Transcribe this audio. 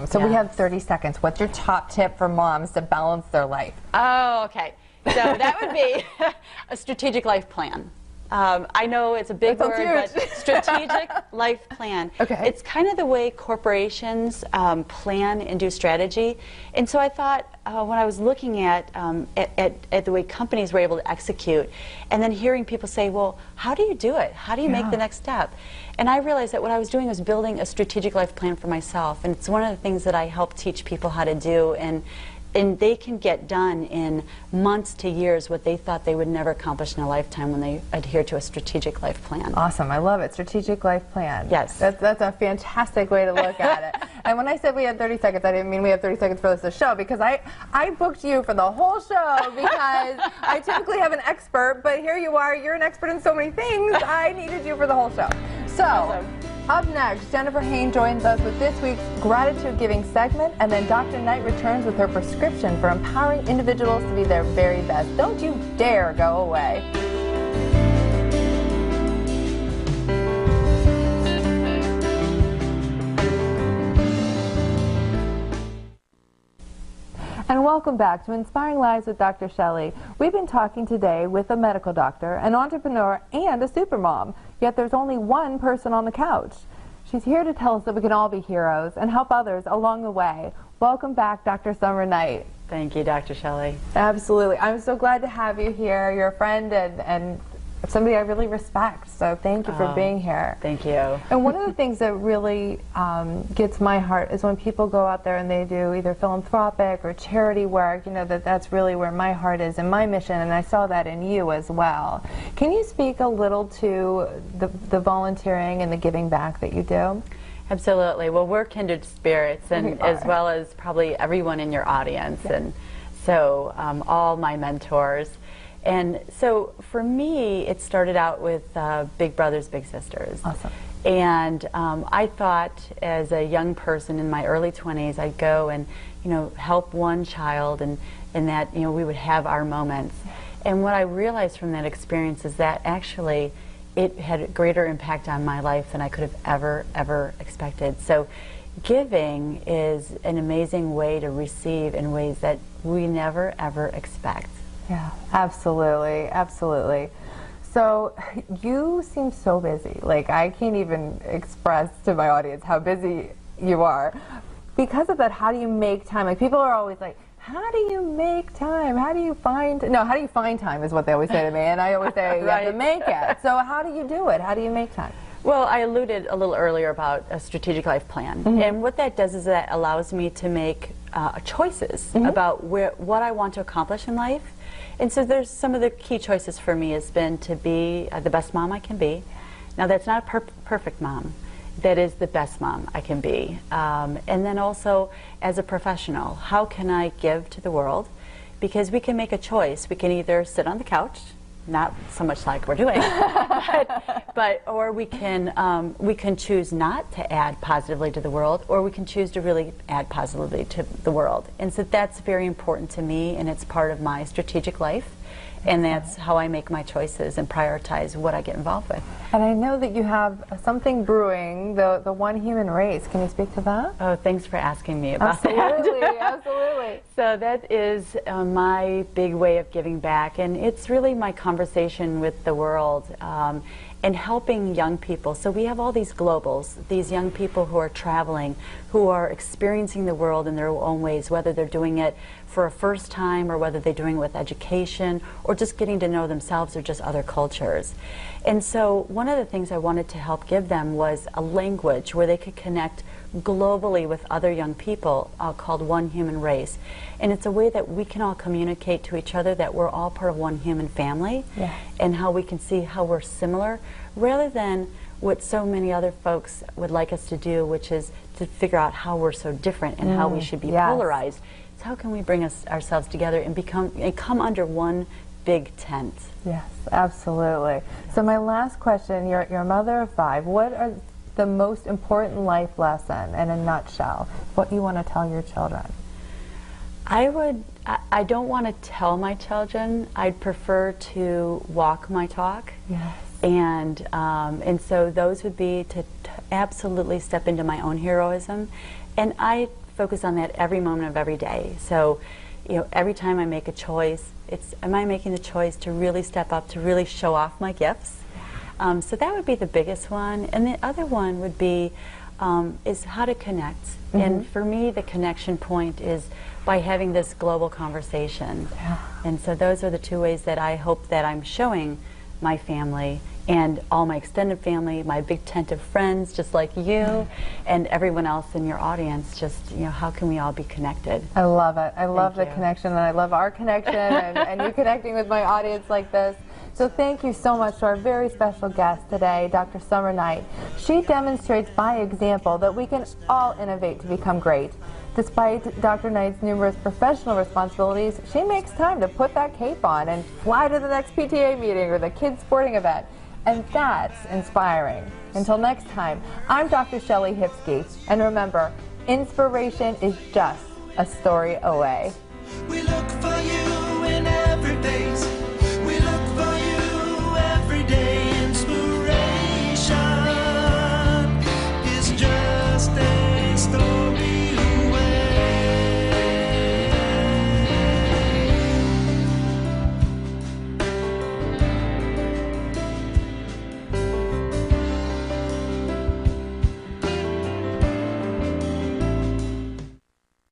So we have 30 seconds. What's your top tip for moms to balance their life? Oh, okay. So that would be a strategic life plan. I know it's a big word, but strategic life plan. Okay. It's kind of the way corporations plan and do strategy. And so I thought when I was looking at the way companies were able to execute, and then hearing people say, well, how do you do it? How do you make the next step? And I realized that what I was doing was building a strategic life plan for myself. And it's one of the things that I help teach people how to do. And they can get done in months to years what they thought they would never accomplish in a lifetime when they adhere to a strategic life plan. Awesome. I love it. Strategic life plan. Yes. That's a fantastic way to look at it. And when I said we had 30 seconds, I didn't mean we have 30 seconds for this show, because I booked you for the whole show because I typically have an expert, but here you are. You're an expert in so many things. I needed you for the whole show. So. Awesome. Up next, Jennifer Hain joins us with this week's Gratitude Giving segment, and then Dr. Knight returns with her prescription for empowering individuals to be their very best. Don't you dare go away. And welcome back to Inspiring Lives with Dr. Shellie. We've been talking today with a medical doctor, an entrepreneur, and a supermom. Yet there's only one person on the couch. She's here to tell us that we can all be heroes and help others along the way. Welcome back, Dr. Summer Knight. Thank you, Dr. Shellie. Absolutely. I'm so glad to have you here. You're a friend and somebody I really respect, so thank you for being here. Thank you. And one of the things that really gets my heart is when people go out there and they do either philanthropic or charity work. You know, that's really where my heart is and my mission, and I saw that in you as well. Can you speak a little to the volunteering and the giving back that you do? Absolutely. Well, we're kindred spirits, and as well as probably everyone in your audience, and so all my mentors. And so for me, it started out with Big Brothers, Big Sisters. Awesome. And I thought as a young person in my early 20s, I'd go and, you know, help one child, and that, you know, we would have our moments. And what I realized from that experience is that actually it had a greater impact on my life than I could have ever expected. So giving is an amazing way to receive in ways that we never, ever expect. Yeah, absolutely, absolutely. So you seem so busy. Like, I can't even express to my audience how busy you are. Because of that, how do you make time? Like, people are always like, how do you make time? How do you find time is what they always say to me, and I always say you have to make it. So how do you do it? How do you make time? Well, I alluded a little earlier about a strategic life plan, and what that does is that allows me to make choices about what I want to accomplish in life. And so there's some of the key choices for me has been to be the best mom I can be. Now, that's not a perfect mom. That is the best mom I can be. And then also as a professional, how can I give to the world? Because we can make a choice. We can either sit on the couch, not so much like we're doing, or we can choose not to add positively to the world, or we can choose to really add positively to the world. And so that's very important to me, and it's part of my strategic life, and that's how I make my choices and prioritize what I get involved with. And I know that you have something brewing, the One Human Race. Can you speak to that? Oh, thanks for asking me about that. Absolutely, absolutely. So that is my big way of giving back, and it's really my conversation with the world and helping young people. So we have all these globals, these young people who are traveling, who are experiencing the world in their own ways, whether they're doing it for a first time or whether they're doing it with education or just getting to know themselves or just other cultures. And so one of the things I wanted to help give them was a language where they could connect globally with other young people called One Human Race. And it's a way that we can all communicate to each other that we're all part of one human family, and how we can see how we're similar rather than what so many other folks would like us to do, which is to figure out how we're so different and how we should be polarized. So how can we bring ourselves together and come under one big tent? Yes, absolutely. So my last question, you're a mother of 5. What are the most important life lesson, in a nutshell, what you want to tell your children? I don't want to tell my children. I'd prefer to walk my talk. Yes. And so those would be to absolutely step into my own heroism. And I focus on that every moment of every day. So, you know, every time I make a choice, am I making the choice to really step up, to really show off my gifts? So that would be the biggest one. And the other one would be is how to connect. And for me, the connection point is by having this global conversation. And so those are the two ways that I hope that I'm showing my family and all my extended family, my big tent of friends just like you, and everyone else in your audience, just, you know, how can we all be connected? I love it. I love the you. connection, and I love our connection, and you connecting with my audience like this. So thank you so much to our very special guest today, Dr. Summer Knight. She demonstrates by example that we can all innovate to become great. Despite Dr. Knight's numerous professional responsibilities, she makes time to put that cape on and fly to the next PTA meeting or the kids' sporting event. And that's inspiring. Until next time, I'm Dr. Shellie Hipsky. And remember, inspiration is just a story away. We look for you in every day's